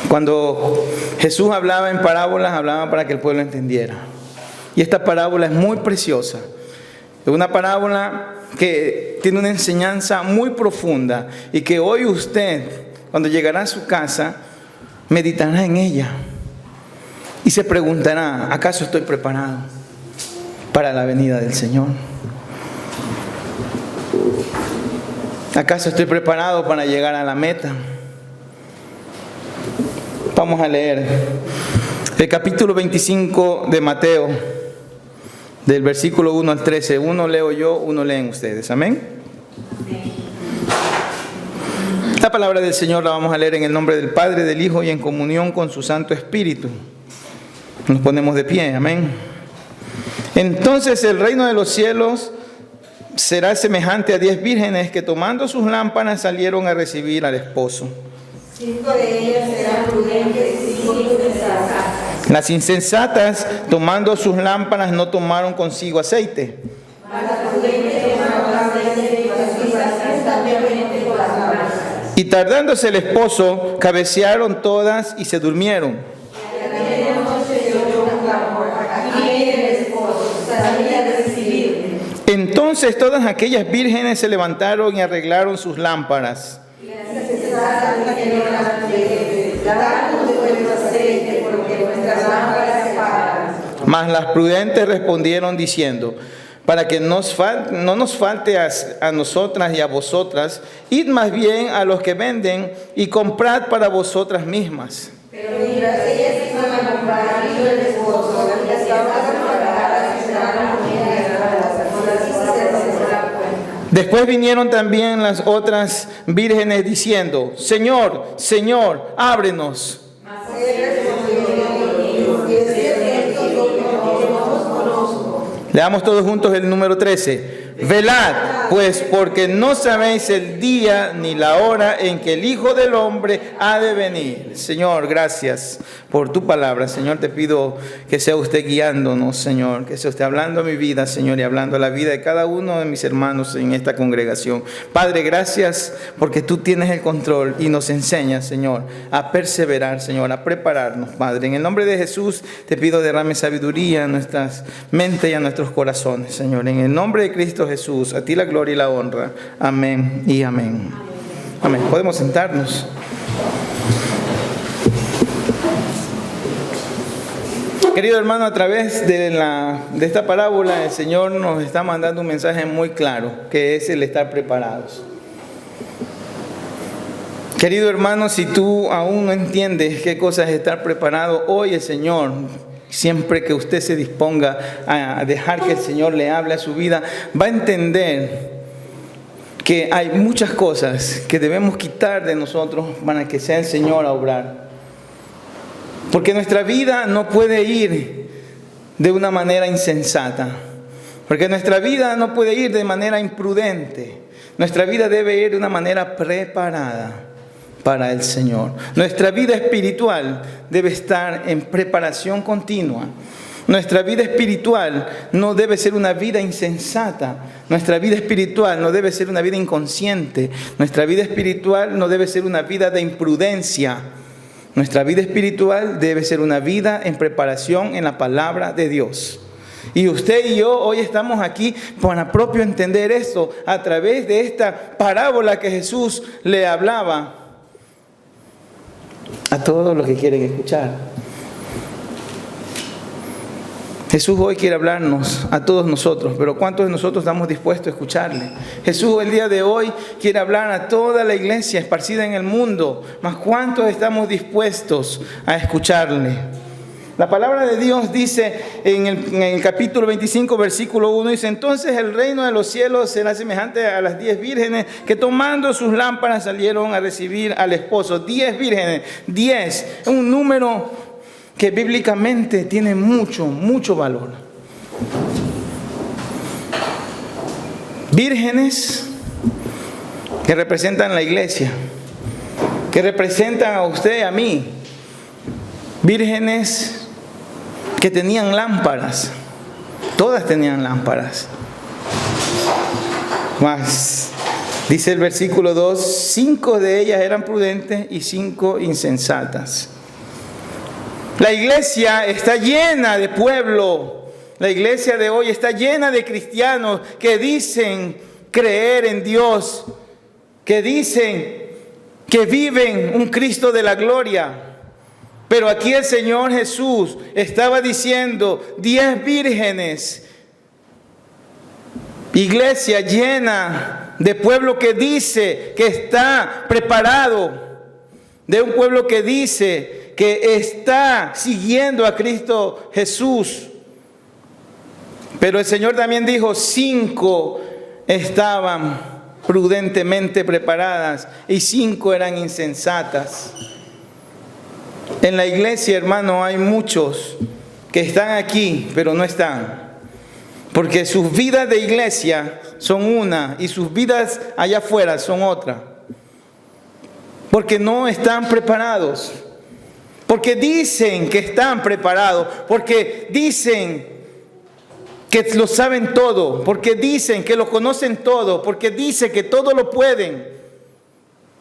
Cuando Jesús hablaba en parábolas, hablaba para que el pueblo entendiera. Y esta parábola es muy preciosa. Es una parábola que tiene una enseñanza muy profunda y que hoy usted, cuando llegará a su casa, meditará en ella y se preguntará: ¿acaso estoy preparado para la venida del Señor? ¿Acaso estoy preparado para llegar a la meta? Vamos a leer el capítulo 25 de Mateo, del versículo 1 al 13. Uno leo yo, uno leen ustedes. Amén. La palabra del Señor la vamos a leer en el nombre del Padre, del Hijo y en comunión con su Santo Espíritu. Nos ponemos de pie. Amén. Entonces el reino de los cielos será semejante a 10 vírgenes que, tomando sus lámparas, salieron a recibir al esposo. 5 de ellas serán prudentes y 5 insensatas. Las insensatas, tomando sus lámparas, no tomaron consigo aceite. Mas las prudentes tomaron aceite y vacías instantáneamente con las lámparas. Y tardándose el esposo, cabecearon todas y se durmieron. Y a la noche se oyó un clamor: aquí viene el esposo, salid a recibirle. Entonces todas aquellas vírgenes se levantaron y arreglaron sus lámparas. Y las insensatas dijeron a las prudentes: danos de vuestro aceite, porque nuestras lámparas se apagan. Mas las prudentes respondieron diciendo: para que no nos falte a nosotras y a vosotras, id más bien a los que venden y comprad para vosotras mismas. Pero mientras ellas iban a comprar, vino el esposo, las lámparas apagadas y estaban con las insensatas se dan cuenta. Después vinieron también las otras vírgenes diciendo: Señor, Señor, ábrenos. Mas él respondió: y es cierto, yo no os conozco. Leamos todos juntos el número 13. Velad, pues, porque no sabéis el día ni la hora en que el Hijo del Hombre ha de venir. Señor, gracias por tu palabra. Señor, te pido que sea usted guiándonos, Señor, que sea usted hablando a mi vida, Señor, y hablando a la vida de cada uno de mis hermanos en esta congregación. Padre, gracias porque tú tienes el control y nos enseñas, Señor, a perseverar, Señor, a prepararnos, Padre. En el nombre de Jesús te pido derrame sabiduría en nuestras mentes y a nuestros corazones, Señor. En el nombre de Cristo Jesús, a ti la gloria y la honra. Amén y amén. Amén. Podemos sentarnos. Querido hermano, a través de esta parábola, el Señor nos está mandando un mensaje muy claro, que es el estar preparados. Querido hermano, si tú aún no entiendes qué cosa es estar preparado, hoy el Señor, siempre que usted se disponga a dejar que el Señor le hable a su vida, va a entender que hay muchas cosas que debemos quitar de nosotros para que sea el Señor a obrar. Porque nuestra vida no puede ir de una manera insensata. Porque nuestra vida no puede ir de manera imprudente. Nuestra vida debe ir de una manera preparada para el Señor. Nuestra vida espiritual debe estar en preparación continua. Nuestra vida espiritual no debe ser una vida insensata. Nuestra vida espiritual no debe ser una vida inconsciente. Nuestra vida espiritual no debe ser una vida de imprudencia. Nuestra vida espiritual debe ser una vida en preparación en la palabra de Dios. Y usted y yo hoy estamos aquí para propio entender esto a través de esta parábola que Jesús le hablaba a todos los que quieren escuchar. Jesús hoy quiere hablarnos a todos nosotros, pero ¿cuántos de nosotros estamos dispuestos a escucharle? Jesús el día de hoy quiere hablar a toda la iglesia esparcida en el mundo, mas ¿cuántos estamos dispuestos a escucharle? La palabra de Dios dice en el capítulo 25, versículo 1, dice: entonces el reino de los cielos será semejante a las 10 vírgenes que, tomando sus lámparas, salieron a recibir al esposo. 10 vírgenes, 10, es un número que bíblicamente tiene mucho valor. Vírgenes que representan la iglesia, que representan a usted y a mí. Vírgenes que tenían lámparas, todas tenían lámparas. Mas, dice el versículo 2, 5 de ellas eran prudentes y 5 insensatas. La iglesia está llena de pueblo. La iglesia de hoy está llena de cristianos que dicen creer en Dios, que dicen que viven un Cristo de la gloria. Pero aquí el Señor Jesús estaba diciendo 10 vírgenes. Iglesia llena de pueblo que dice que está preparado, de un pueblo que dice que está siguiendo a Cristo Jesús. Pero el Señor también dijo, 5 estaban prudentemente preparadas y 5 eran insensatas. En la iglesia, hermano, hay muchos que están aquí, pero no están. Porque sus vidas de iglesia son una y sus vidas allá afuera son otra. Porque no están preparados. Porque dicen que están preparados. Porque dicen que lo saben todo. Porque dicen que lo conocen todo. Porque dicen que todo lo pueden.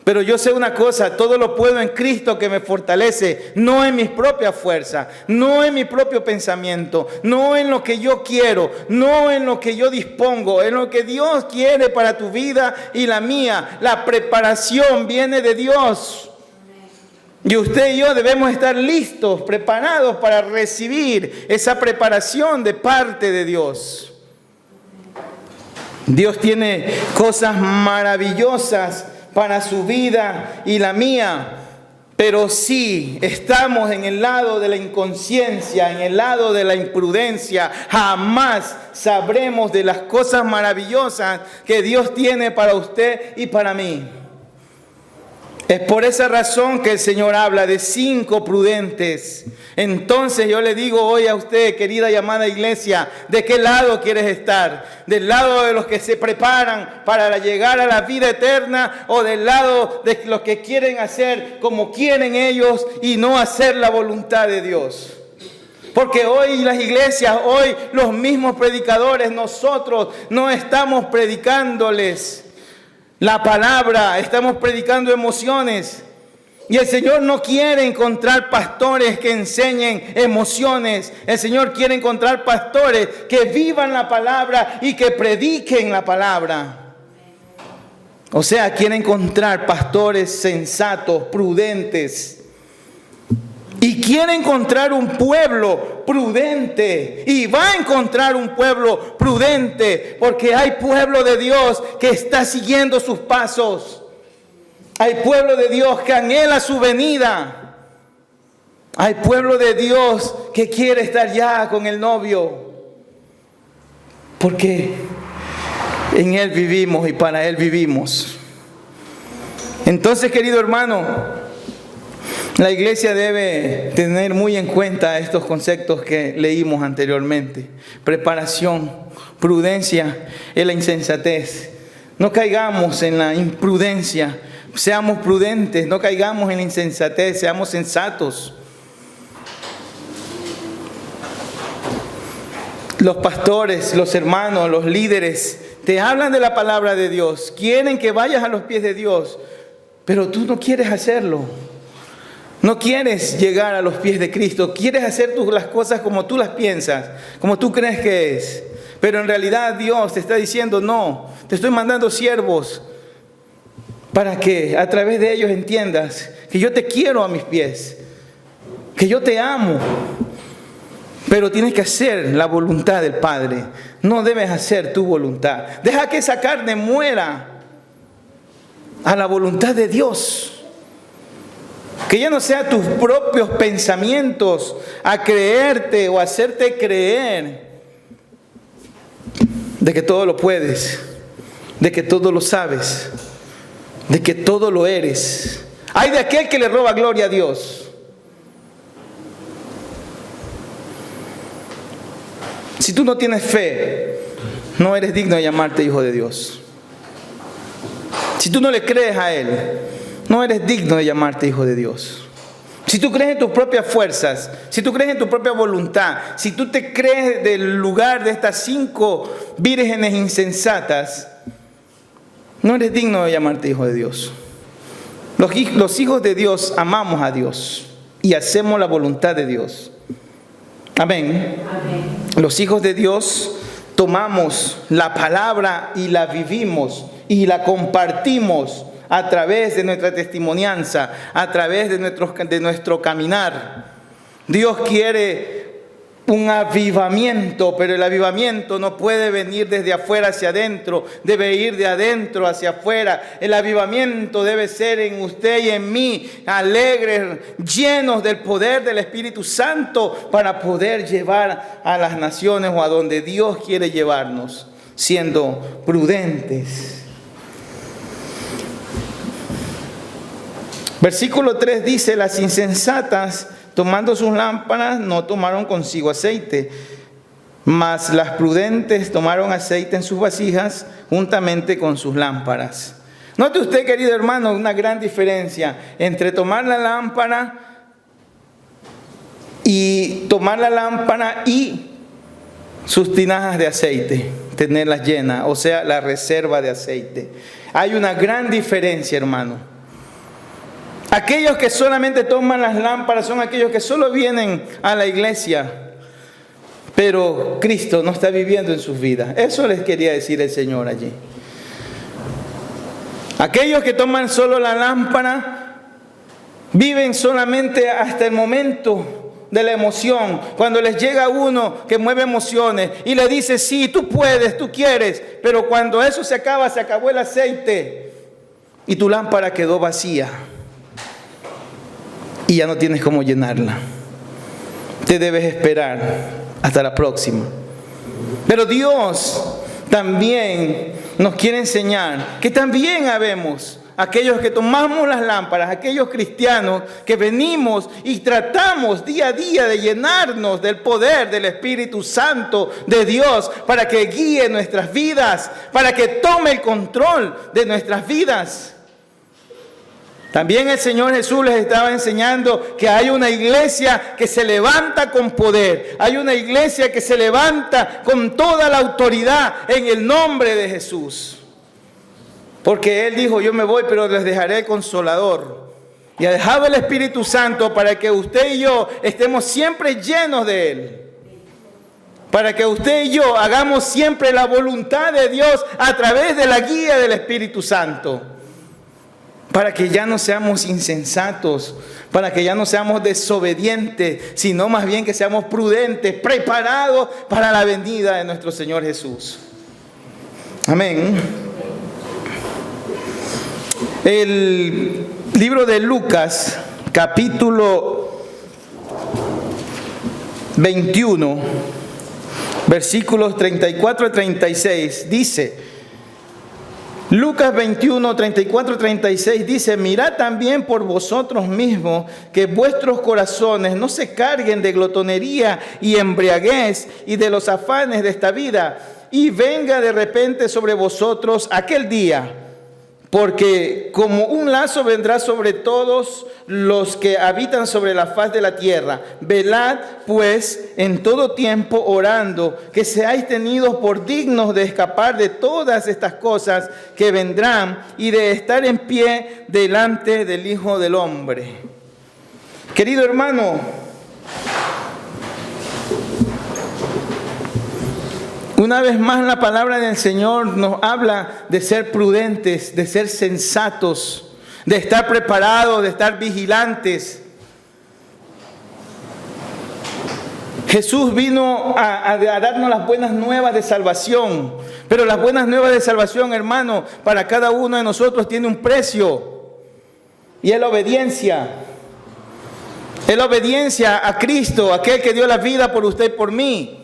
Pero yo sé una cosa, todo lo puedo en Cristo que me fortalece, no en mis propias fuerzas, no en mi propio pensamiento, no en lo que yo quiero, no en lo que yo dispongo, en lo que Dios quiere para tu vida y la mía. La preparación viene de Dios. Y usted y yo debemos estar listos, preparados para recibir esa preparación de parte de Dios. Dios tiene cosas maravillosas para su vida y la mía, pero si estamos en el lado de la inconsciencia, en el lado de la imprudencia, jamás sabremos de las cosas maravillosas que Dios tiene para usted y para mí. Es por esa razón que el Señor habla de 5 prudentes. Entonces yo le digo hoy a usted, querida y amada iglesia, ¿de qué lado quieres estar? ¿Del lado de los que se preparan para llegar a la vida eterna o del lado de los que quieren hacer como quieren ellos y no hacer la voluntad de Dios? Porque hoy las iglesias, hoy los mismos predicadores, nosotros no estamos predicándoles la palabra, estamos predicando emociones. Y el Señor no quiere encontrar pastores que enseñen emociones. El Señor quiere encontrar pastores que vivan la palabra y que prediquen la palabra. O sea, quiere encontrar pastores sensatos, prudentes. Y quiere encontrar un pueblo prudente. Y va a encontrar un pueblo prudente. Porque hay pueblo de Dios que está siguiendo sus pasos. Hay pueblo de Dios que anhela su venida. Hay pueblo de Dios que quiere estar ya con el novio. Porque en Él vivimos y para Él vivimos. Entonces, querido hermano, la iglesia debe tener muy en cuenta estos conceptos que leímos anteriormente. Preparación, prudencia y la insensatez. No caigamos en la imprudencia. Seamos prudentes, no caigamos en la insensatez, seamos sensatos. Los pastores, los hermanos, los líderes te hablan de la palabra de Dios, quieren que vayas a los pies de Dios, pero tú no quieres hacerlo. No quieres llegar a los pies de Cristo, quieres hacer las cosas como tú las piensas, como tú crees que es. Pero en realidad Dios te está diciendo, no, te estoy mandando siervos para que a través de ellos entiendas que yo te quiero a mis pies, que yo te amo. Pero tienes que hacer la voluntad del Padre, no debes hacer tu voluntad. Deja que esa carne muera a la voluntad de Dios. Que ya no sea tus propios pensamientos a creerte o hacerte creer de que todo lo puedes, de que todo lo sabes, de que todo lo eres. Ay de aquel que le roba gloria a Dios. Si tú no tienes fe, no eres digno de llamarte hijo de Dios. Si tú no le crees a Él, no eres digno de llamarte hijo de Dios. Si tú crees en tus propias fuerzas, si tú crees en tu propia voluntad, si tú te crees del lugar de estas 5 vírgenes insensatas, no eres digno de llamarte hijo de Dios. Los hijos de Dios amamos a Dios. y hacemos la voluntad de Dios. Amén. Amén. Los hijos de Dios tomamos la palabra y la vivimos y la compartimos a través de nuestra testimonianza, a través de nuestro caminar. Dios quiere un avivamiento, pero el avivamiento no puede venir desde afuera hacia adentro, debe ir de adentro hacia afuera. El avivamiento debe ser en usted y en mí, alegres, llenos del poder del Espíritu Santo para poder llevar a las naciones o a donde Dios quiere llevarnos, siendo prudentes. Versículo 3 dice: las insensatas, tomando sus lámparas, no tomaron consigo aceite, mas las prudentes tomaron aceite en sus vasijas juntamente con sus lámparas. Note usted, querido hermano, una gran diferencia entre tomar la lámpara y sus tinajas de aceite, tenerlas llenas, o sea, la reserva de aceite. Hay una gran diferencia, hermano. Aquellos que solamente toman las lámparas son aquellos que solo vienen a la iglesia, pero Cristo no está viviendo en sus vidas. Eso les quería decir el Señor allí. Aquellos que toman solo la lámpara viven solamente hasta el momento de la emoción. Cuando les llega uno que mueve emociones y le dice: sí, tú puedes, tú quieres, pero cuando eso se acaba, se acabó el aceite y tu lámpara quedó vacía. Y ya no tienes cómo llenarla. Te debes esperar hasta la próxima. Pero Dios también nos quiere enseñar que también habemos aquellos que tomamos las lámparas, aquellos cristianos que venimos y tratamos día a día de llenarnos del poder del Espíritu Santo de Dios para que guíe nuestras vidas, para que tome el control de nuestras vidas. También el Señor Jesús les estaba enseñando que hay una iglesia que se levanta con poder. Hay una iglesia que se levanta con toda la autoridad en el nombre de Jesús. Porque Él dijo: yo me voy, pero les dejaré el Consolador. Y ha dejado el Espíritu Santo para que usted y yo estemos siempre llenos de Él. Para que usted y yo hagamos siempre la voluntad de Dios a través de la guía del Espíritu Santo. Para que ya no seamos insensatos, para que ya no seamos desobedientes, sino más bien que seamos prudentes, preparados para la venida de nuestro Señor Jesús. Amén. El libro de Lucas, capítulo 21, versículos 34 y 36, dice... Lucas 21, 34, 36 dice: mirad también por vosotros mismos que vuestros corazones no se carguen de glotonería y embriaguez y de los afanes de esta vida, y venga de repente sobre vosotros aquel día, porque como un lazo vendrá sobre todos los que habitan sobre la faz de la tierra. Velad pues en todo tiempo orando, que seáis tenidos por dignos de escapar de todas estas cosas que vendrán y de estar en pie delante del Hijo del Hombre. Querido hermano, una vez más la palabra del Señor nos habla de ser prudentes, de ser sensatos, de estar preparados, de estar vigilantes. Jesús vino a darnos las buenas nuevas de salvación, pero las buenas nuevas de salvación, hermano, para cada uno de nosotros tiene un precio, y es la obediencia. Es la obediencia a Cristo, aquel que dio la vida por usted y por mí.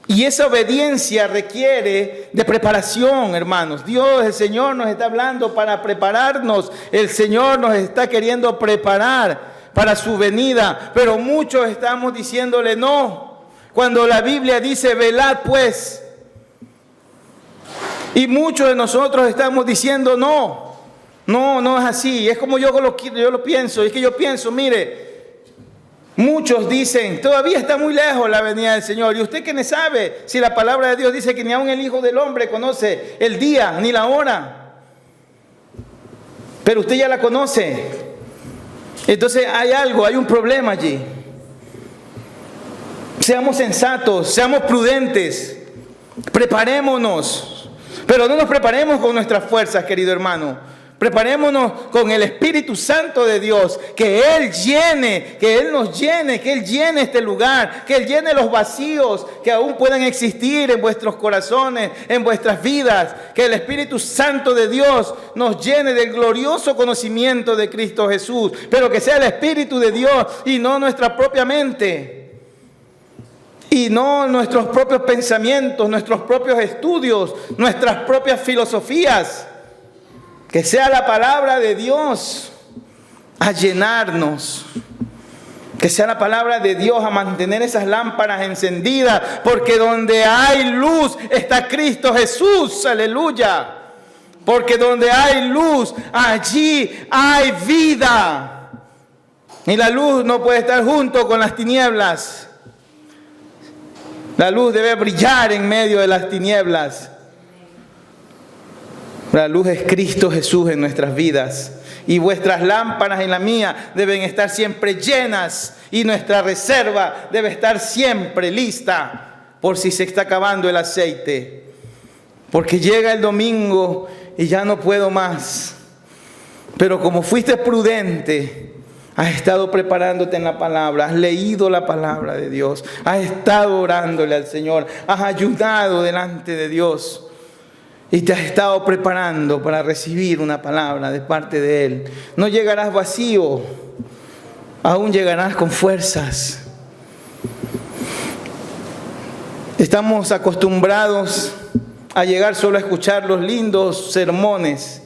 Y esa obediencia requiere de preparación, hermanos. Dios, el Señor nos está hablando para prepararnos. El Señor nos está queriendo preparar para su venida. Pero muchos estamos diciéndole no. Cuando la Biblia dice: velad pues. Y muchos de nosotros estamos diciendo no. No es así. Es como yo lo pienso. Es que yo pienso, mire... Muchos dicen: todavía está muy lejos la venida del Señor. ¿Y usted qué me sabe? Si la palabra de Dios dice que ni aun el Hijo del Hombre conoce el día ni la hora. Pero usted ya la conoce. Entonces hay un problema allí. Seamos sensatos, seamos prudentes, preparémonos, pero no nos preparemos con nuestras fuerzas, querido hermano. Preparémonos con el Espíritu Santo de Dios, que Él llene, que Él nos llene, que Él llene este lugar, que Él llene los vacíos que aún puedan existir en vuestros corazones, en vuestras vidas. Que el Espíritu Santo de Dios nos llene del glorioso conocimiento de Cristo Jesús, pero que sea el Espíritu de Dios y no nuestra propia mente. Y no nuestros propios pensamientos, nuestros propios estudios, nuestras propias filosofías. Que sea la palabra de Dios a llenarnos. Que sea la palabra de Dios a mantener esas lámparas encendidas. Porque donde hay luz está Cristo Jesús. Aleluya. Porque donde hay luz, allí hay vida. Y la luz no puede estar junto con las tinieblas. La luz debe brillar en medio de las tinieblas. La luz es Cristo Jesús en nuestras vidas. Y vuestras lámparas y la mía deben estar siempre llenas. Y nuestra reserva debe estar siempre lista por si se está acabando el aceite. Porque llega el domingo y ya no puedo más. Pero como fuiste prudente, has estado preparándote en la palabra, has leído la palabra de Dios, has estado orándole al Señor, has ayudado delante de Dios. Y te has estado preparando para recibir una palabra de parte de Él. No llegarás vacío, aún llegarás con fuerzas. Estamos acostumbrados a llegar solo a escuchar los lindos sermones.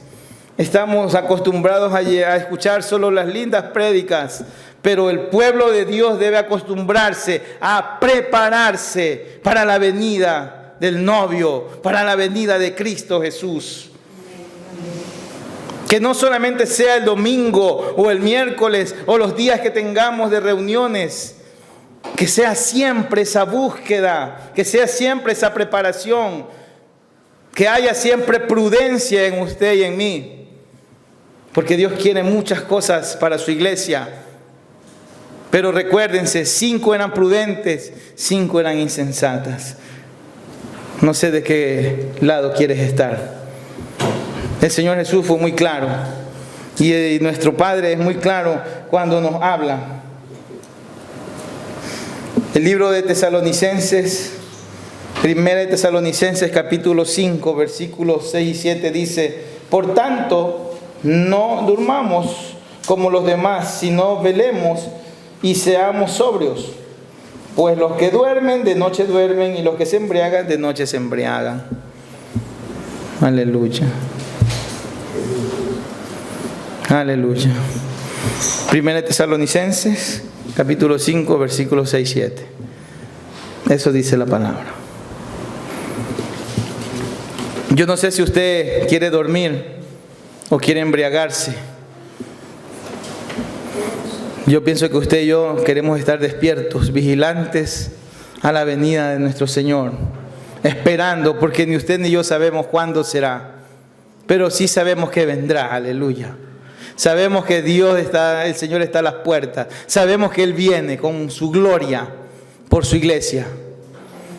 Estamos acostumbrados a escuchar solo las lindas prédicas. Pero el pueblo de Dios debe acostumbrarse a prepararse para la venida del novio, para la venida de Cristo Jesús. Que no solamente sea el domingo o el miércoles o los días que tengamos de reuniones, que sea siempre esa búsqueda, que sea siempre esa preparación, que haya siempre prudencia en usted y en mí, porque Dios quiere muchas cosas para su iglesia. Pero recuérdense, 5 eran prudentes, 5 eran insensatas. No sé de qué lado quieres estar. El Señor Jesús fue muy claro. Y nuestro Padre es muy claro cuando nos habla. El libro de Tesalonicenses, 1 de Tesalonicenses capítulo 5, versículos 6 y 7 dice: por tanto, no durmamos como los demás, sino velemos y seamos sobrios. Pues los que duermen, de noche duermen, y los que se embriagan, de noche se embriagan. Aleluya. Aleluya. 1 Tesalonicenses, capítulo 5, versículos 6 y 7. Eso dice la palabra. Yo no sé si usted quiere dormir o quiere embriagarse. Yo pienso que usted y yo queremos estar despiertos, vigilantes a la venida de nuestro Señor, esperando, porque ni usted ni yo sabemos cuándo será, pero sí sabemos que vendrá, aleluya. Sabemos que el Señor está a las puertas, sabemos que Él viene con su gloria por su iglesia.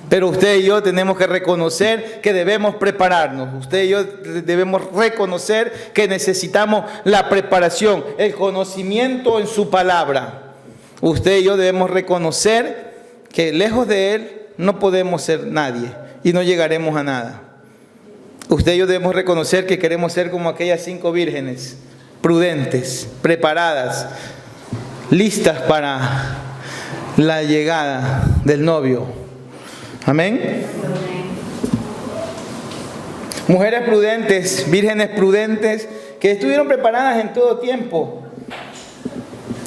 Pero usted y yo tenemos que reconocer que debemos prepararnos. Usted y yo debemos reconocer que necesitamos la preparación, el conocimiento en su palabra. Usted y yo debemos reconocer que lejos de Él no podemos ser nadie y no llegaremos a nada. Usted y yo debemos reconocer que queremos ser como aquellas 5 vírgenes, prudentes, preparadas, listas para la llegada del novio. Amén. Mujeres prudentes, vírgenes prudentes, que estuvieron preparadas en todo tiempo.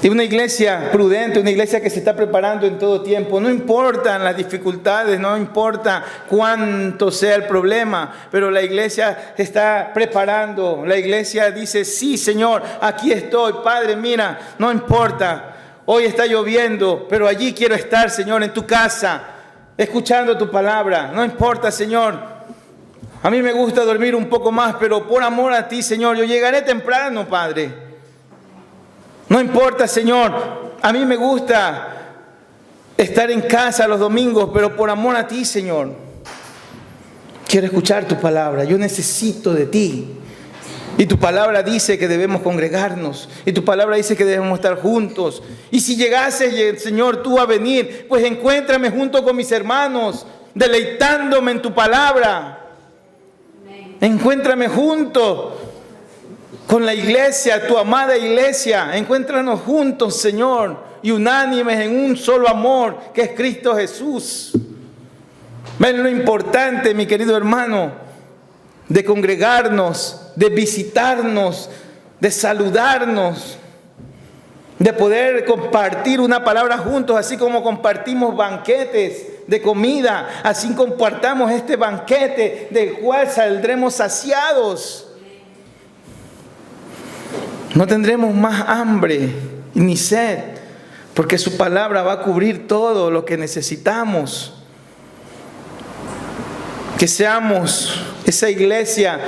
Y una iglesia prudente, una iglesia que se está preparando en todo tiempo. No importan las dificultades, no importa cuánto sea el problema, pero la iglesia se está preparando. La iglesia dice: sí, Señor, aquí estoy, Padre, mira, no importa. Hoy está lloviendo, pero allí quiero estar, Señor, en tu casa, escuchando tu palabra. No importa, Señor. A mí me gusta dormir un poco más, pero por amor a ti, Señor, yo llegaré temprano, Padre. No importa, Señor, a mí me gusta estar en casa los domingos, pero por amor a ti, Señor, quiero escuchar tu palabra. Yo necesito de ti. Y tu palabra dice que debemos congregarnos. Y tu palabra dice que debemos estar juntos. Y si llegases, Señor, tú a venir, pues encuéntrame junto con mis hermanos, deleitándome en tu palabra. Encuéntrame junto con la iglesia, tu amada iglesia. Encuéntranos juntos, Señor, y unánimes en un solo amor, que es Cristo Jesús. Ven lo importante, mi querido hermano, de congregarnos, de visitarnos, de saludarnos, de poder compartir una palabra juntos, así como compartimos banquetes de comida, así compartamos este banquete del cual saldremos saciados. No tendremos más hambre ni sed, porque su palabra va a cubrir todo lo que necesitamos. Que seamos esa iglesia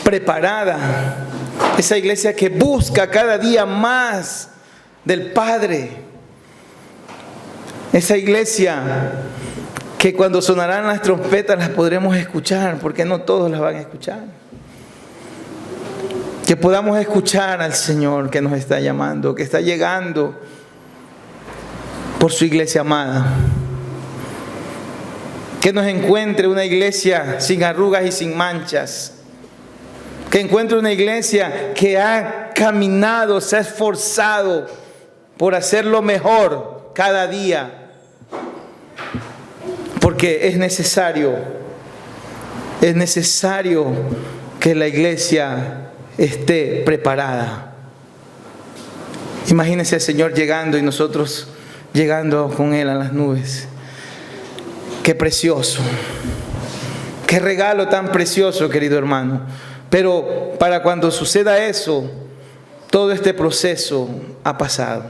preparada, esa iglesia que busca cada día más del Padre, esa iglesia que cuando sonarán las trompetas las podremos escuchar, porque no todos las van a escuchar. Que podamos escuchar al Señor que nos está llamando, que está llegando por su iglesia amada. Que nos encuentre una iglesia sin arrugas y sin manchas. Que encuentre una iglesia que ha caminado, se ha esforzado por hacerlo mejor cada día. Porque es necesario que la iglesia esté preparada. Imagínense al Señor llegando y nosotros llegando con Él a las nubes. Qué precioso, qué regalo tan precioso, querido hermano. Pero para cuando suceda eso, todo este proceso ha pasado.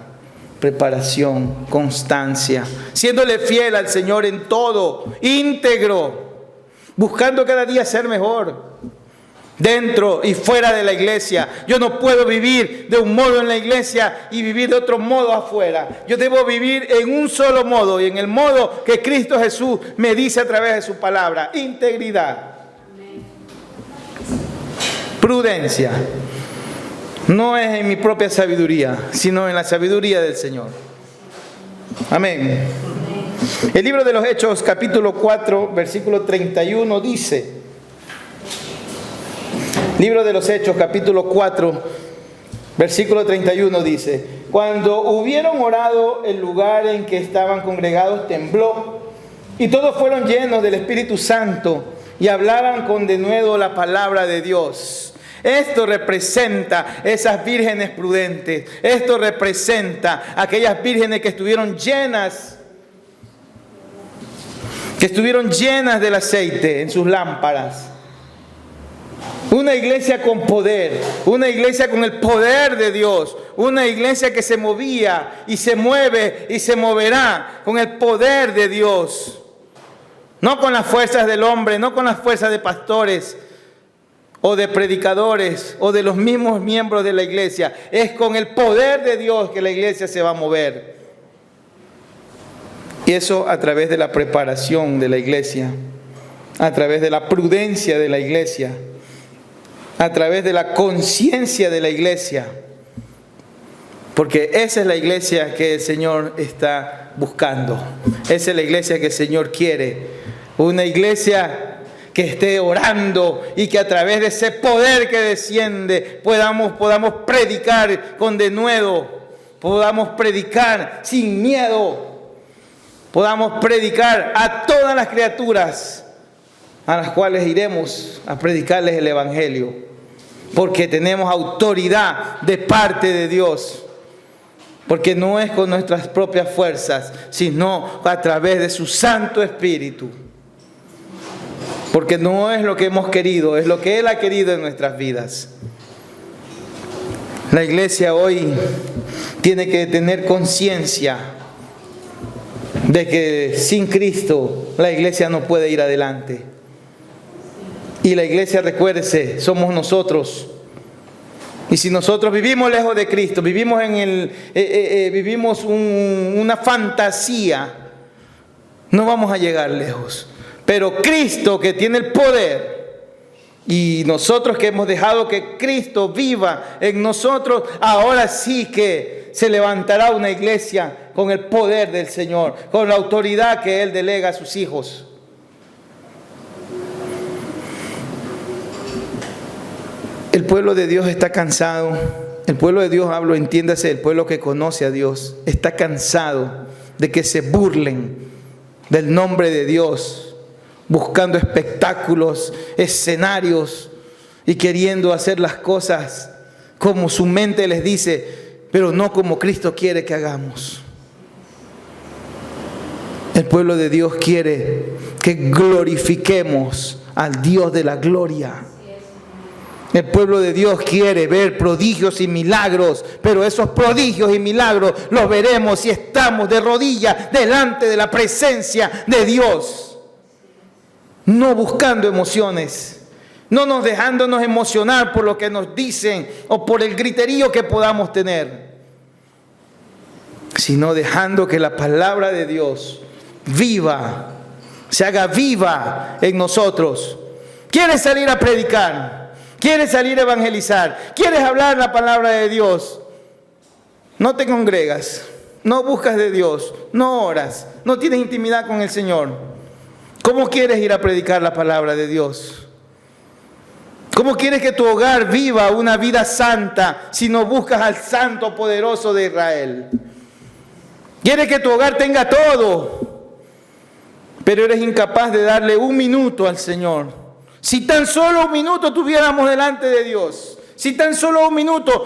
Preparación, constancia, siéndole fiel al Señor en todo, íntegro, buscando cada día ser mejor. Dentro y fuera de la iglesia. Yo no puedo vivir de un modo en la iglesia y vivir de otro modo afuera. Yo debo vivir en un solo modo y en el modo que Cristo Jesús me dice a través de su palabra. Integridad. Prudencia. No es en mi propia sabiduría, sino en la sabiduría del Señor. Amén. El libro de los Hechos, capítulo 4, versículo 31 dice... Libro de los Hechos, capítulo 4, versículo 31 dice: Cuando hubieron orado, el lugar en que estaban congregados tembló, y todos fueron llenos del Espíritu Santo, y hablaban con denuedo la palabra de Dios. Esto representa esas vírgenes prudentes. Esto representa aquellas vírgenes que estuvieron llenas del aceite en sus lámparas. Una iglesia con poder, una iglesia con el poder de Dios, una iglesia que se movía y se mueve y se moverá con el poder de Dios. No con las fuerzas del hombre, no con las fuerzas de pastores o de predicadores o de los mismos miembros de la iglesia. Es con el poder de Dios que la iglesia se va a mover. Y eso a través de la preparación de la iglesia, a través de la prudencia de la iglesia, a través de la conciencia de la iglesia, porque esa es la iglesia que el Señor está buscando. Esa es la iglesia que el Señor quiere, una iglesia que esté orando y que a través de ese poder que desciende podamos predicar con denuedo, podamos predicar sin miedo, podamos predicar a todas las criaturas a las cuales iremos a predicarles el Evangelio, porque tenemos autoridad de parte de Dios, porque no es con nuestras propias fuerzas, sino a través de su Santo Espíritu, porque no es lo que hemos querido, es lo que Él ha querido en nuestras vidas. La iglesia hoy tiene que tener conciencia de que sin Cristo la iglesia no puede ir adelante. Y la iglesia, recuérdese, somos nosotros. Y si nosotros vivimos lejos de Cristo, vivimos una fantasía, no vamos a llegar lejos. Pero Cristo, que tiene el poder, y nosotros que hemos dejado que Cristo viva en nosotros, ahora sí que se levantará una iglesia con el poder del Señor, con la autoridad que Él delega a sus hijos. El pueblo de Dios está cansado. El pueblo de Dios, hablo, entiéndase, el pueblo que conoce a Dios, está cansado de que se burlen del nombre de Dios, buscando espectáculos, escenarios y queriendo hacer las cosas como su mente les dice, pero no como Cristo quiere que hagamos. El pueblo de Dios quiere que glorifiquemos al Dios de la gloria. El pueblo de Dios quiere ver prodigios y milagros, pero esos prodigios y milagros los veremos si estamos de rodillas delante de la presencia de Dios. No buscando emociones, no nos dejándonos emocionar por lo que nos dicen o por el griterío que podamos tener, sino dejando que la palabra de Dios viva, se haga viva en nosotros. ¿Quieres salir a predicar? ¿Quieres salir a evangelizar? ¿Quieres hablar la palabra de Dios? No te congregas, no buscas de Dios, no oras, no tienes intimidad con el Señor. ¿Cómo quieres ir a predicar la palabra de Dios? ¿Cómo quieres que tu hogar viva una vida santa si no buscas al Santo poderoso de Israel? ¿Quieres que tu hogar tenga todo, pero eres incapaz de darle un minuto al Señor? Si tan solo un minuto tuviéramos delante de Dios, si tan solo un minuto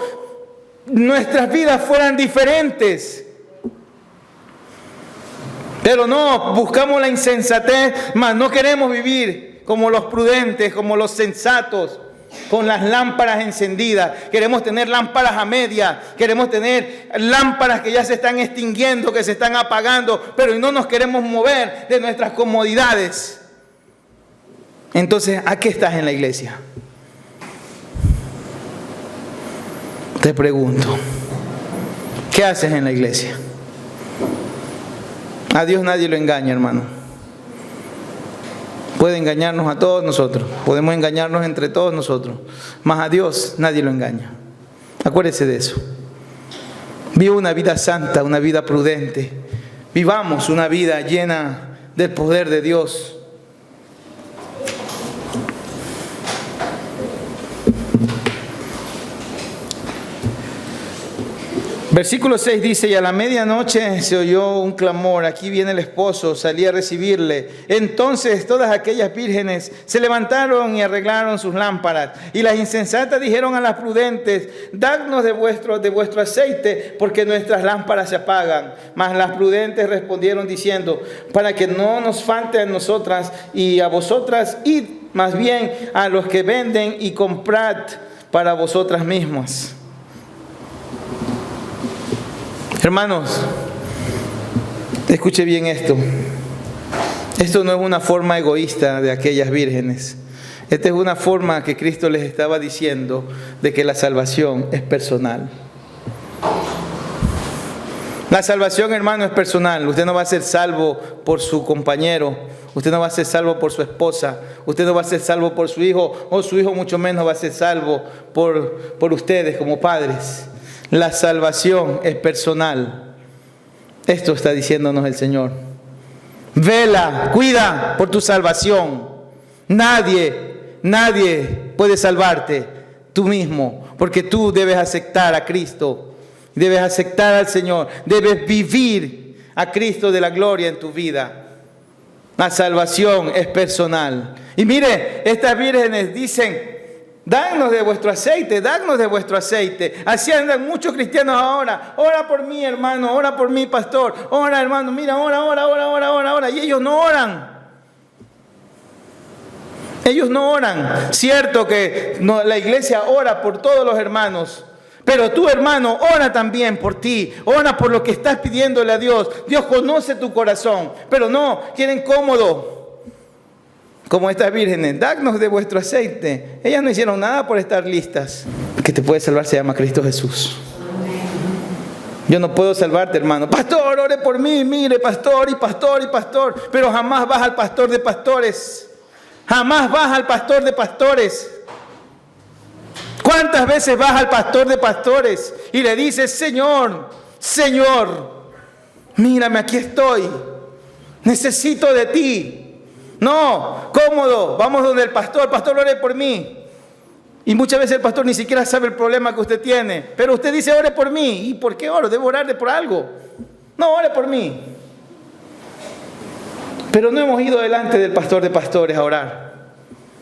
nuestras vidas fueran diferentes. Pero no, buscamos la insensatez, mas no queremos vivir como los prudentes, como los sensatos, con las lámparas encendidas. Queremos tener lámparas a media, queremos tener lámparas que ya se están extinguiendo, que se están apagando, pero no nos queremos mover de nuestras comodidades. Entonces, ¿a qué estás en la iglesia? Te pregunto, ¿qué haces en la iglesia? A Dios nadie lo engaña, hermano. Puede engañarnos a todos nosotros, podemos engañarnos entre todos nosotros, mas a Dios nadie lo engaña. Acuérdese de eso. Viva una vida santa, una vida prudente. Vivamos una vida llena del poder de Dios. Versículo 6 dice, y a la medianoche se oyó un clamor, aquí viene el esposo, salí a recibirle. Entonces todas aquellas vírgenes se levantaron y arreglaron sus lámparas. Y las insensatas dijeron a las prudentes, dadnos de vuestro aceite, porque nuestras lámparas se apagan. Mas las prudentes respondieron diciendo, para que no nos falte a nosotras y a vosotras, id más bien a los que venden y comprad para vosotras mismas. Hermanos, escuche bien esto. Esto no es una forma egoísta de aquellas vírgenes. Esta es una forma que Cristo les estaba diciendo de que la salvación es personal. La salvación, hermano, es personal. Usted no va a ser salvo por su compañero. Usted no va a ser salvo por su esposa. Usted no va a ser salvo por su hijo. O su hijo mucho menos va a ser salvo por ustedes como padres. La salvación es personal. Esto está diciéndonos el Señor. Vela, cuida por tu salvación. Nadie puede salvarte, tú mismo, porque tú debes aceptar a Cristo, debes aceptar al Señor, debes vivir a Cristo de la gloria en tu vida. La salvación es personal. Y mire, estas vírgenes dicen, danos de vuestro aceite, danos de vuestro aceite. Así andan muchos cristianos ahora. Ora por mí, hermano, ora por mí, pastor. Ora, hermano, mira, ora. Y ellos no oran. Ellos no oran. Cierto que la iglesia ora por todos los hermanos. Pero tú, hermano, ora también por ti. Ora por lo que estás pidiéndole a Dios. Dios conoce tu corazón. Pero no, quieren cómodo. Como estas vírgenes, dadnos de vuestro aceite. Ellas no hicieron nada por estar listas. que te puede salvar se llama Cristo Jesús. Yo no puedo salvarte, hermano. Pastor, ore por mí, mire, pastor y pastor y pastor. Pero jamás vas al pastor de pastores. Jamás vas al pastor de pastores. ¿Cuántas veces vas al pastor de pastores y le dices, Señor, Señor, mírame, aquí estoy. Necesito de ti. No, cómodo. Vamos donde el pastor. Pastor, ore por mí. Y muchas veces el pastor ni siquiera sabe el problema que usted tiene. Pero usted dice, ore por mí. ¿Y por qué oro? ¿Debo orarle por algo? No, ore por mí. Pero no hemos ido delante del pastor de pastores a orar.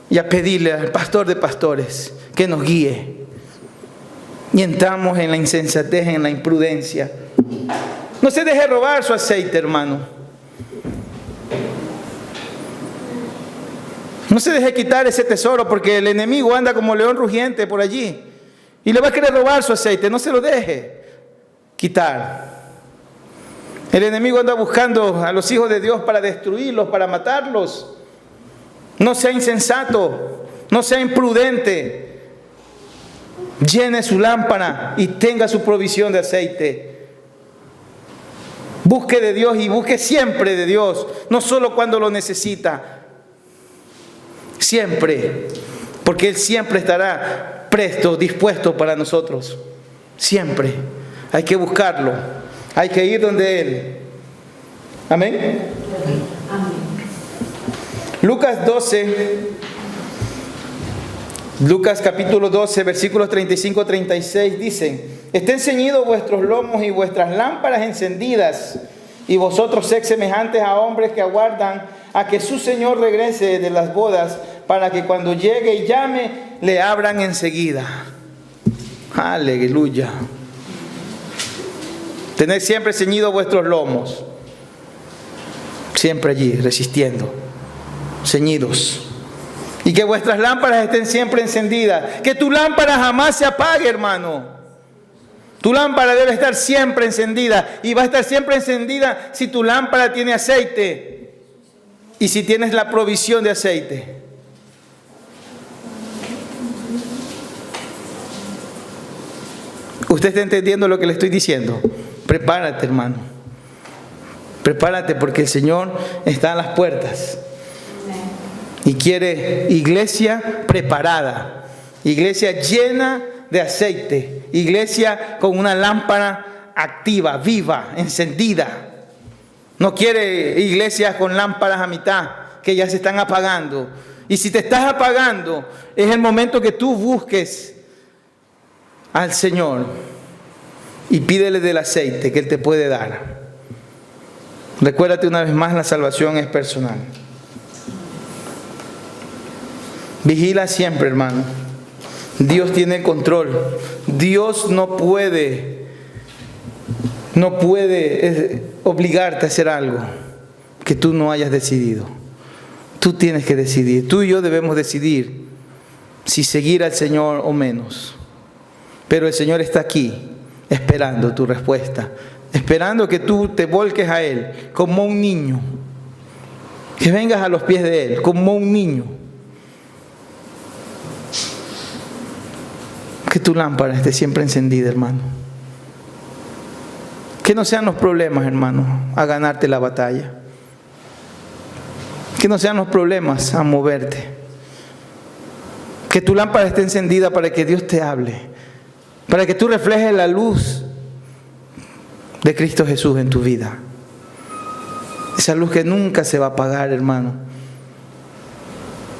Y a pedirle al pastor de pastores que nos guíe. Y entramos en la insensatez, en la imprudencia. No se deje robar su aceite, hermano. No se deje quitar ese tesoro, porque el enemigo anda como león rugiente por allí y le va a querer robar su aceite. No se lo deje quitar. El enemigo anda buscando a los hijos de Dios para destruirlos, para matarlos. No sea insensato, no sea imprudente. Llene su lámpara y tenga su provisión de aceite. Busque de Dios y busque siempre de Dios, no solo cuando lo necesita. Siempre, porque Él siempre estará presto, dispuesto para nosotros. Siempre. Hay que buscarlo. Hay que ir donde Él. Amén. Amén. Lucas capítulo 12, versículos 35-36 dicen: estén ceñidos vuestros lomos y vuestras lámparas encendidas, y vosotros sed semejantes a hombres que aguardan a que su Señor regrese de las bodas, para que cuando llegue y llame, le abran enseguida. Aleluya. Tened siempre ceñidos vuestros lomos. Siempre allí, resistiendo. Ceñidos. Y que vuestras lámparas estén siempre encendidas. Que tu lámpara jamás se apague, hermano. Tu lámpara debe estar siempre encendida. Y va a estar siempre encendida si tu lámpara tiene aceite. Y si tienes la provisión de aceite. ¿Usted está entendiendo lo que le estoy diciendo? Prepárate, hermano. Prepárate, porque el Señor está a las puertas. Y quiere iglesia preparada. Iglesia llena de aceite. Iglesia con una lámpara activa, viva, encendida. No quiere iglesias con lámparas a mitad, que ya se están apagando. Y si te estás apagando, es el momento que tú busques al Señor y pídele del aceite que Él te puede dar. Recuérdate una vez más, la salvación es personal. Vigila siempre, hermano. Dios tiene el control. Dios no puede obligarte a hacer algo que tú no hayas decidido. Tú tienes que decidir. Tú y yo debemos decidir si seguir al Señor o menos. Pero el Señor está aquí esperando tu respuesta, esperando que tú te volques a Él como un niño, que vengas a los pies de Él como un niño. Que tu lámpara esté siempre encendida, hermano. Que no sean los problemas, hermano, a ganarte la batalla. Que no sean los problemas a moverte. Que tu lámpara esté encendida para que Dios te hable. Para que tú reflejes la luz de Cristo Jesús en tu vida. Esa luz que nunca se va a apagar, hermano.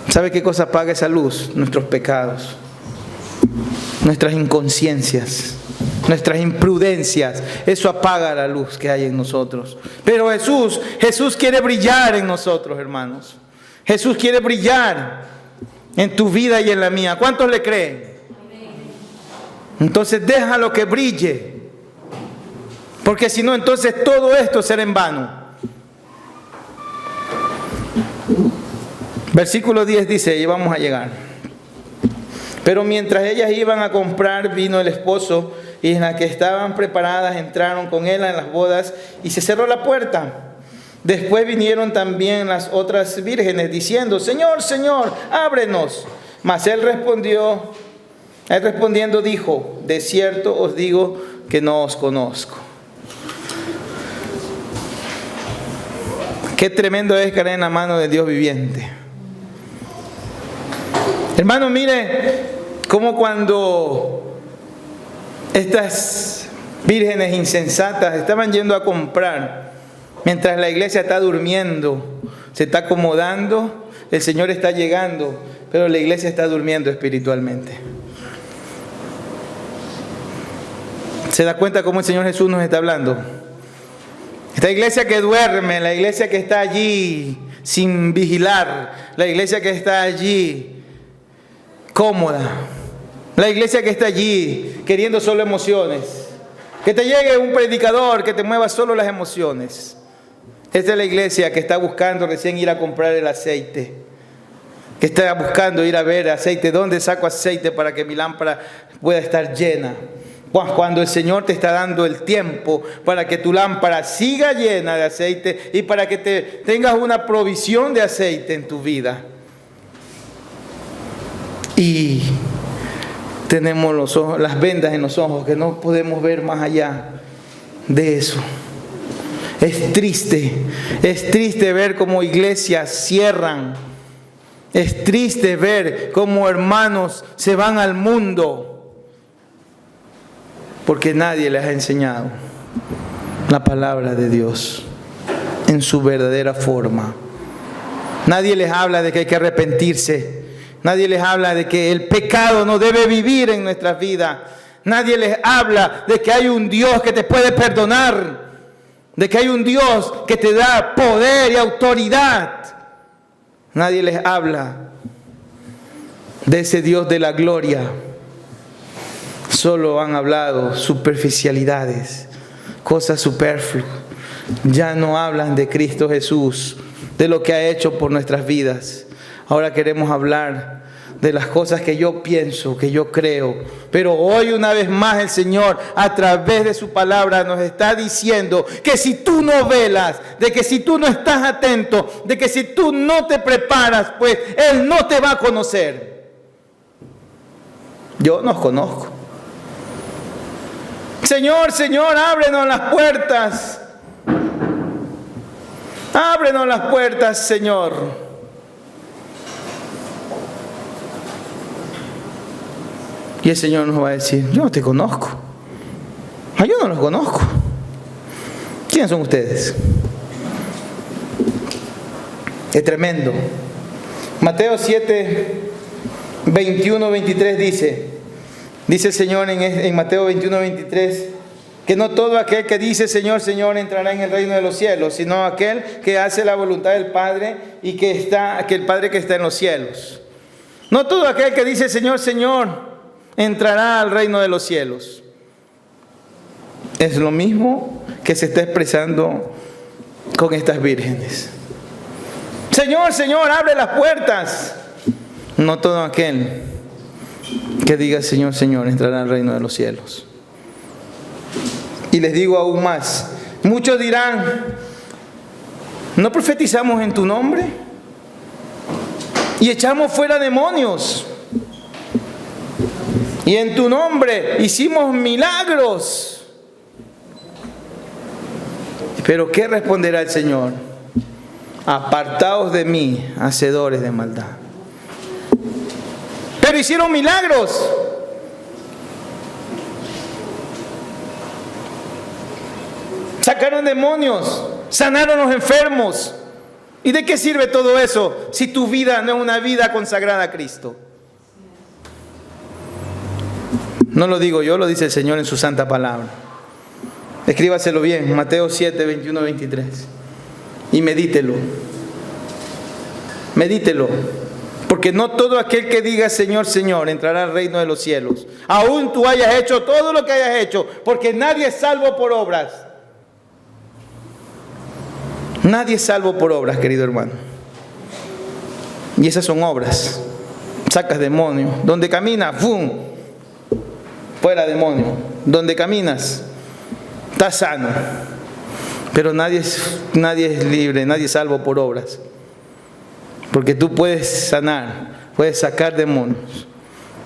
¿Sabe qué cosa apaga esa luz? Nuestros pecados. Nuestras inconsciencias. Nuestras imprudencias. Eso apaga la luz que hay en nosotros. Pero Jesús quiere brillar en nosotros, hermanos. Jesús quiere brillar en tu vida y en la mía. ¿Cuántos le creen? Entonces déjalo que brille. Porque si no, entonces todo esto será en vano. Versículo 10 dice, y vamos a llegar. Pero mientras ellas iban a comprar, vino el esposo, y en las que estaban preparadas entraron con él en las bodas, y se cerró la puerta. Después vinieron también las otras vírgenes, diciendo, Señor, Señor, ábrenos. Mas él respondió Él respondiendo dijo: de cierto os digo que no os conozco. Qué tremendo es caer en la mano de Dios viviente. Hermano, mire cómo cuando estas vírgenes insensatas estaban yendo a comprar, mientras la iglesia está durmiendo, se está acomodando, el Señor está llegando, pero la iglesia está durmiendo espiritualmente. ¿Se da cuenta cómo el Señor Jesús nos está hablando? Esta iglesia que duerme, la iglesia que está allí sin vigilar, la iglesia que está allí cómoda, la iglesia que está allí queriendo solo emociones, que te llegue un predicador que te mueva solo las emociones. Esta es la iglesia que está buscando recién ir a comprar el aceite, que está buscando ir a ver aceite, ¿dónde saco aceite para que mi lámpara pueda estar llena? Cuando el Señor te está dando el tiempo para que tu lámpara siga llena de aceite y para que tengas una provisión de aceite en tu vida. Y tenemos los ojos, las vendas en los ojos, que no podemos ver más allá de eso. Es triste ver cómo iglesias cierran. Es triste ver cómo hermanos se van al mundo, porque nadie les ha enseñado la palabra de Dios en su verdadera forma. Nadie les habla de que hay que arrepentirse. Nadie les habla de que el pecado no debe vivir en nuestras vidas. Nadie les habla de que hay un Dios que te puede perdonar, de que hay un Dios que te da poder y autoridad. Nadie les habla de ese Dios de la gloria. Solo han hablado superficialidades, cosas superfluas. Ya no hablan de Cristo Jesús, de lo que ha hecho por nuestras vidas. Ahora queremos hablar de las cosas que yo pienso, que yo creo. Pero hoy una vez más el Señor a través de su palabra nos está diciendo que si tú no velas, de que si tú no estás atento, de que si tú no te preparas, pues Él no te va a conocer. Yo nos conozco. Señor, Señor, ábrenos las puertas. Ábrenos las puertas, Señor. Y el Señor nos va a decir: yo no te conozco. Yo no los conozco. ¿Quiénes son ustedes? Es tremendo. Mateo 7, 21, 23 dice el Señor en Mateo 21, 23, que no todo aquel que dice Señor, Señor entrará en el reino de los cielos, sino aquel que hace la voluntad del Padre y que el Padre que está en los cielos. No todo aquel que dice Señor, Señor entrará al reino de los cielos. Es lo mismo que se está expresando con estas vírgenes. Señor, Señor, abre las puertas. No todo aquel que diga Señor, Señor entrará al reino de los cielos. Y les digo aún más, muchos dirán: ¿no profetizamos en tu nombre? Y echamos fuera demonios. Y en tu nombre hicimos milagros. Pero ¿qué responderá el Señor? Apartaos de mí, hacedores de maldad. Pero hicieron milagros. Sacaron demonios, sanaron a los enfermos. ¿Y de qué sirve todo eso si tu vida no es una vida consagrada a Cristo? No lo digo yo, lo dice el Señor en su santa palabra. Escríbaselo bien, Mateo 7, 21, 23. Y medítelo. Medítelo. Porque no todo aquel que diga Señor, Señor entrará al reino de los cielos. Aún tú hayas hecho todo lo que hayas hecho, porque nadie es salvo por obras. Nadie es salvo por obras, querido hermano. Y esas son obras. Sacas demonios. Donde caminas, ¡fum!, fuera demonio. Donde caminas, estás sano. Pero nadie es libre, nadie es salvo por obras. Porque tú puedes sanar, puedes sacar demonios,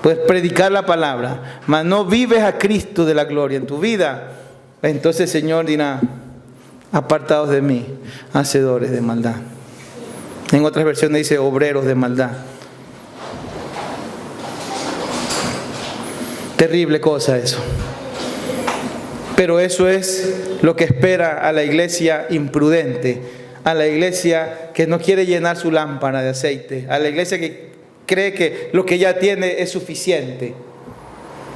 puedes predicar la palabra, mas no vives a Cristo de la gloria en tu vida, entonces el Señor dirá: apartados de mí, hacedores de maldad. En otras versiones dice obreros de maldad. Terrible cosa eso. Pero eso es lo que espera a la iglesia imprudente, a la iglesia que no quiere llenar su lámpara de aceite, a la iglesia que cree que lo que ya tiene es suficiente,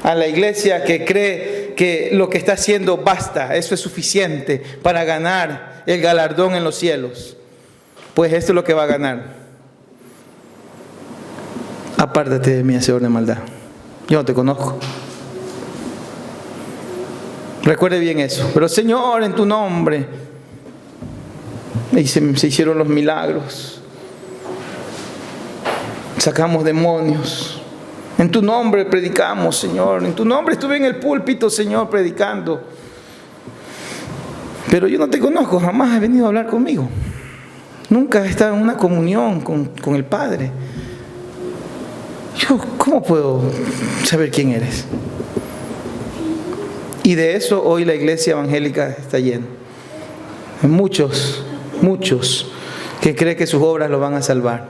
a la iglesia que cree que lo que está haciendo basta, eso es suficiente para ganar el galardón en los cielos. Pues esto es lo que va a ganar: apártate de mí, hacedor de maldad, yo no te conozco. Recuerde bien eso. Pero Señor, en tu nombre se hicieron los milagros, sacamos demonios, en tu nombre predicamos, Señor, en tu nombre estuve en el púlpito, Señor, predicando, pero yo no te conozco, jamás has venido a hablar conmigo, nunca has estado en una comunión con el Padre. Yo, ¿cómo puedo saber quién eres? Y de eso hoy la iglesia evangélica está llena. Muchos que creen que sus obras lo van a salvar.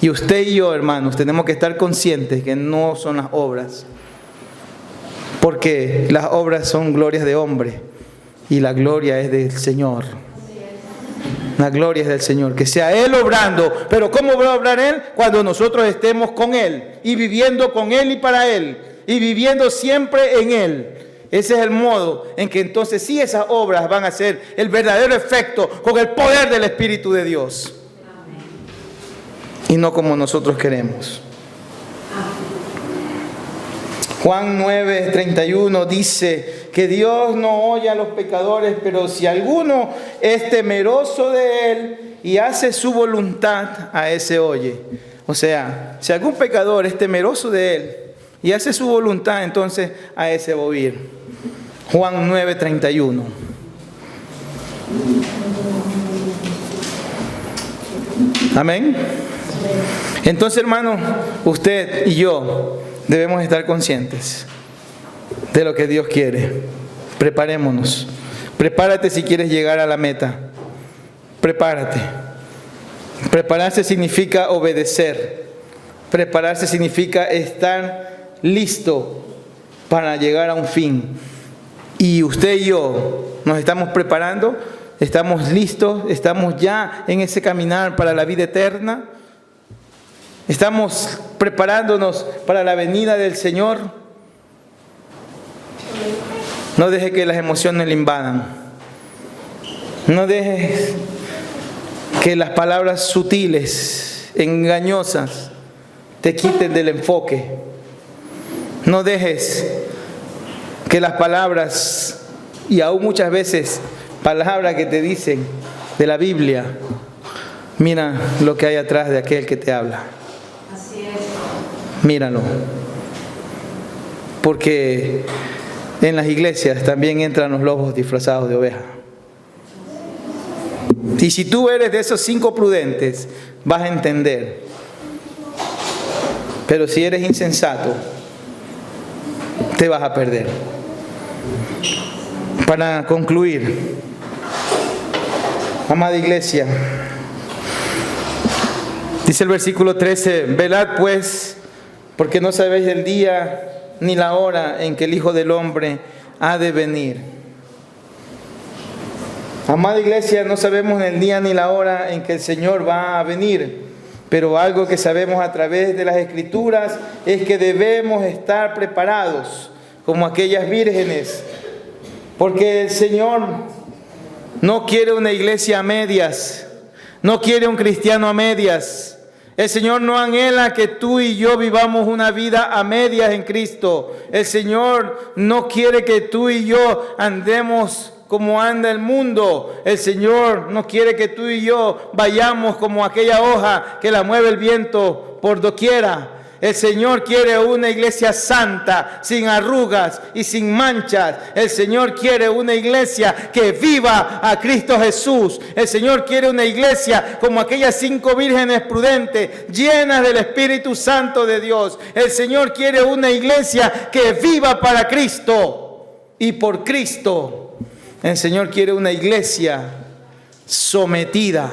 Y usted y yo, hermanos, tenemos que estar conscientes que no son las obras. Porque las obras son glorias de hombre y la gloria es del Señor. La gloria es del Señor. Que sea Él obrando. Pero ¿cómo va a obrar Él? Cuando nosotros estemos con Él y viviendo con Él y para Él y viviendo siempre en Él. Ese es el modo en que entonces sí esas obras van a ser el verdadero efecto con el poder del Espíritu de Dios. Y no como nosotros queremos. Juan 9:31 dice que Dios no oye a los pecadores, pero si alguno es temeroso de Él y hace su voluntad, a ese oye. O sea, si algún pecador es temeroso de Él y hace su voluntad, entonces a ese va a oír. Juan 9:31. Amén. Entonces, hermano, usted y yo debemos estar conscientes de lo que Dios quiere. Preparémonos. Prepárate si quieres llegar a la meta. Prepárate. Prepararse significa obedecer. Prepararse significa estar listo para llegar a un fin. Y usted y yo nos estamos preparando, estamos listos, estamos ya en ese caminar para la vida eterna. Estamos preparándonos para la venida del Señor. No deje que las emociones le invadan. No dejes que las palabras sutiles, engañosas, te quiten del enfoque. No dejes que las palabras, y aún muchas veces palabras que te dicen de la Biblia, mira lo que hay atrás de aquel que te habla. Así es. Míralo. Porque en las iglesias también entran los lobos disfrazados de oveja. Y si tú eres de esos 5 prudentes, vas a entender. Pero si eres insensato, te vas a perder. Para concluir, amada iglesia, dice el versículo 13: velad pues, porque no sabéis el día ni la hora en que el Hijo del Hombre ha de venir. Amada iglesia, no sabemos el día ni la hora en que el Señor va a venir, pero algo que sabemos a través de las Escrituras es que debemos estar preparados como aquellas vírgenes, porque el Señor no quiere una iglesia a medias, no quiere un cristiano a medias. El Señor no anhela que tú y yo vivamos una vida a medias en Cristo. El Señor no quiere que tú y yo andemos como anda el mundo. El Señor no quiere que tú y yo vayamos como aquella hoja que la mueve el viento por doquiera. El Señor quiere una iglesia santa, sin arrugas y sin manchas. El Señor quiere una iglesia que viva a Cristo Jesús. El Señor quiere una iglesia como aquellas 5 vírgenes prudentes, llenas del Espíritu Santo de Dios. El Señor quiere una iglesia que viva para Cristo y por Cristo. El Señor quiere una iglesia sometida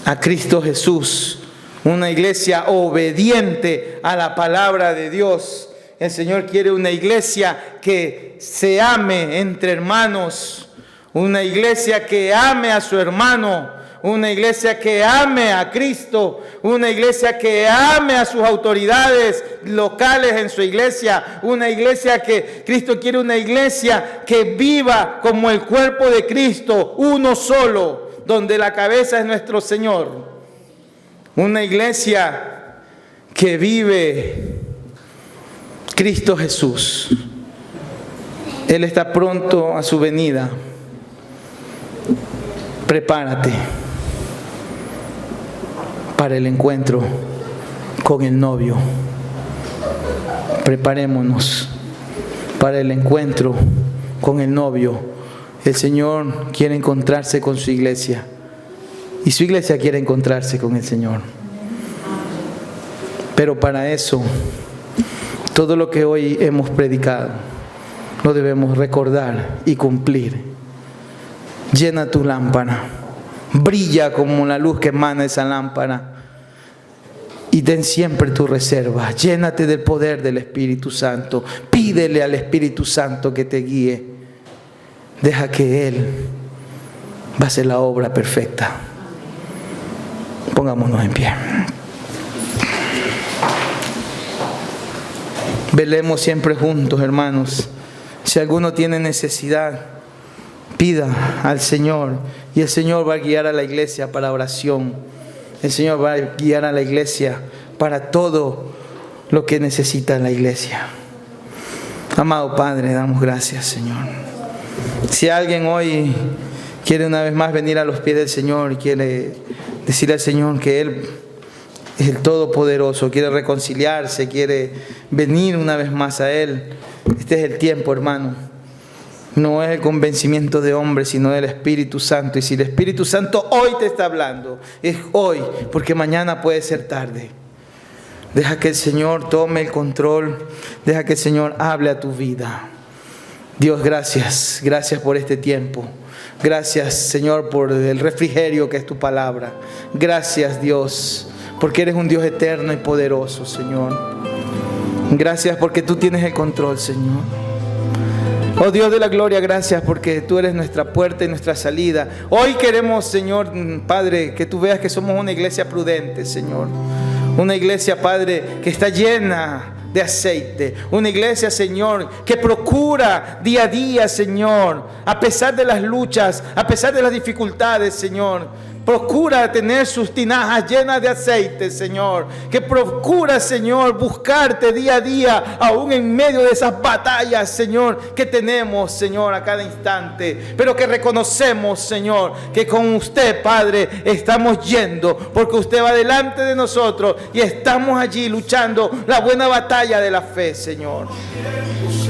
a Cristo Jesús. Una iglesia obediente a la palabra de Dios. El Señor quiere una iglesia que se ame entre hermanos. Una iglesia que ame a su hermano. Una iglesia que ame a Cristo. Una iglesia que ame a sus autoridades locales en su iglesia. Una iglesia que Cristo quiere, una iglesia que viva como el cuerpo de Cristo, uno solo, donde la cabeza es nuestro Señor. Una iglesia que vive Cristo Jesús. Él está pronto a su venida. Prepárate para el encuentro con el novio. Preparémonos para el encuentro con el novio. El Señor quiere encontrarse con su iglesia. Y su iglesia quiere encontrarse con el Señor. Pero para eso, todo lo que hoy hemos predicado, lo debemos recordar y cumplir. Llena tu lámpara. Brilla como la luz que emana esa lámpara. Y ten siempre tu reserva. Llénate del poder del Espíritu Santo. Pídele al Espíritu Santo que te guíe. Deja que Él va a hacer la obra perfecta. Pongámonos en pie. Velemos siempre juntos, hermanos. Si alguno tiene necesidad, pida al Señor. Y el Señor va a guiar a la iglesia para oración. El Señor va a guiar a la iglesia para todo lo que necesita la iglesia. Amado Padre, damos gracias, Señor. Si alguien hoy quiere una vez más venir a los pies del Señor y quiere decirle al Señor que Él es el Todopoderoso, quiere reconciliarse, quiere venir una vez más a Él, este es el tiempo, hermano. No es el convencimiento de hombres, sino del Espíritu Santo. Y si el Espíritu Santo hoy te está hablando, es hoy, porque mañana puede ser tarde. Deja que el Señor tome el control, deja que el Señor hable a tu vida. Dios, gracias, gracias por este tiempo. Gracias, Señor, por el refrigerio que es tu palabra. Gracias, Dios, porque eres un Dios eterno y poderoso, Señor. Gracias porque tú tienes el control, Señor. Oh Dios de la gloria, gracias porque tú eres nuestra puerta y nuestra salida. Hoy queremos, Señor, Padre, que tú veas que somos una iglesia prudente, Señor. Una iglesia, Padre, que está llena de aceite. Una iglesia, Señor, que procura día a día, Señor, a pesar de las luchas, a pesar de las dificultades, Señor. Procura tener sus tinajas llenas de aceite, Señor. Que procura, Señor, buscarte día a día, aún en medio de esas batallas, Señor, que tenemos, Señor, a cada instante. Pero que reconocemos, Señor, que con usted, Padre, estamos yendo, porque usted va delante de nosotros y estamos allí luchando la buena batalla de la fe, Señor.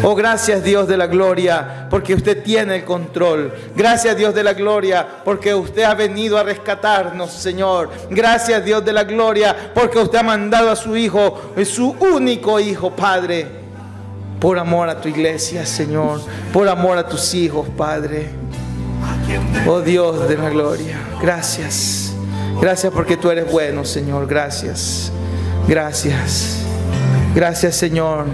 Oh, gracias, Dios de la gloria, porque usted tiene el control. Gracias, Dios de la gloria, porque usted ha venido a rescatarnos, Señor. Gracias, Dios de la gloria, porque usted ha mandado a su Hijo, su único Hijo, Padre, por amor a tu iglesia, Señor, por amor a tus hijos, Padre. Oh, Dios de la gloria, gracias. Gracias porque tú eres bueno, Señor. Gracias. Gracias. Gracias, Señor.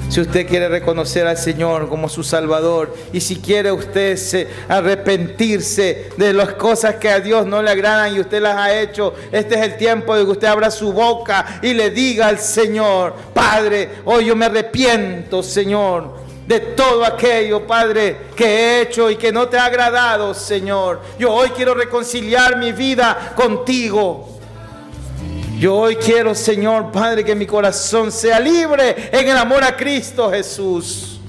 Si usted quiere reconocer al Señor como su Salvador, y si quiere usted arrepentirse de las cosas que a Dios no le agradan y usted las ha hecho, este es el tiempo de que usted abra su boca y le diga al Señor: Padre, hoy yo me arrepiento, Señor, de todo aquello, Padre, que he hecho y que no te ha agradado, Señor. Yo hoy quiero reconciliar mi vida contigo. Yo hoy quiero, Señor, Padre, que mi corazón sea libre en el amor a Cristo Jesús.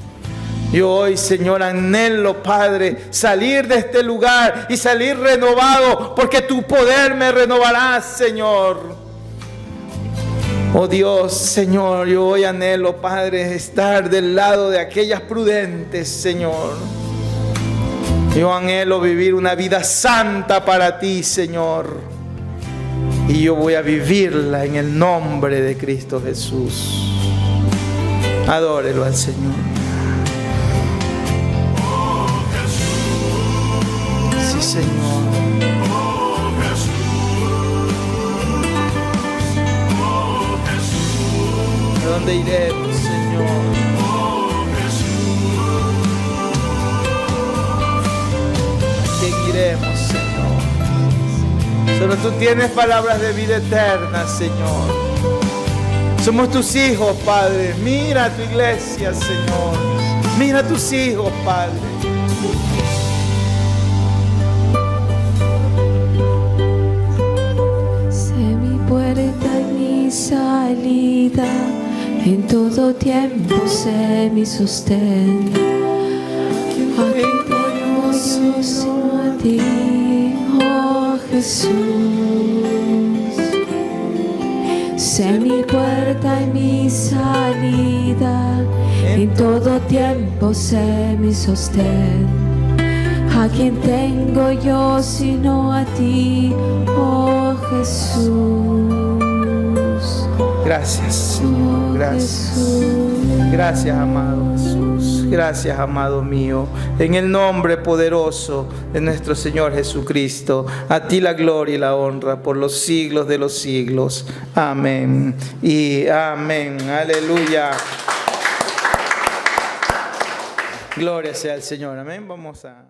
Yo hoy, Señor, anhelo, Padre, salir de este lugar y salir renovado, porque tu poder me renovará, Señor. Oh Dios, Señor, yo hoy anhelo, Padre, estar del lado de aquellas prudentes, Señor. Yo anhelo vivir una vida santa para ti, Señor. Y yo voy a vivirla en el nombre de Cristo Jesús. Adórelo al Señor. Sí, Señor. ¿A dónde iremos, Señor? ¿A quién iremos, Señor? Solo tú tienes palabras de vida eterna, Señor. Somos tus hijos, Padre. Mira a tu iglesia, Señor. Mira a tus hijos, Padre. Sé mi puerta y mi salida, en todo tiempo sé mi sostén. ¿A quién tengo yo sino a ti, oh Jesús? Sé mi puerta y mi salida, en todo tiempo sé mi sostén. ¿A quién tengo yo sino a ti, oh Jesús? Gracias, Señor. Gracias. Gracias, amado Jesús. Gracias, amado mío. En el nombre poderoso de nuestro Señor Jesucristo, a ti la gloria y la honra por los siglos de los siglos. Amén y amén. Aleluya. Gloria sea al Señor. Amén. Vamos a...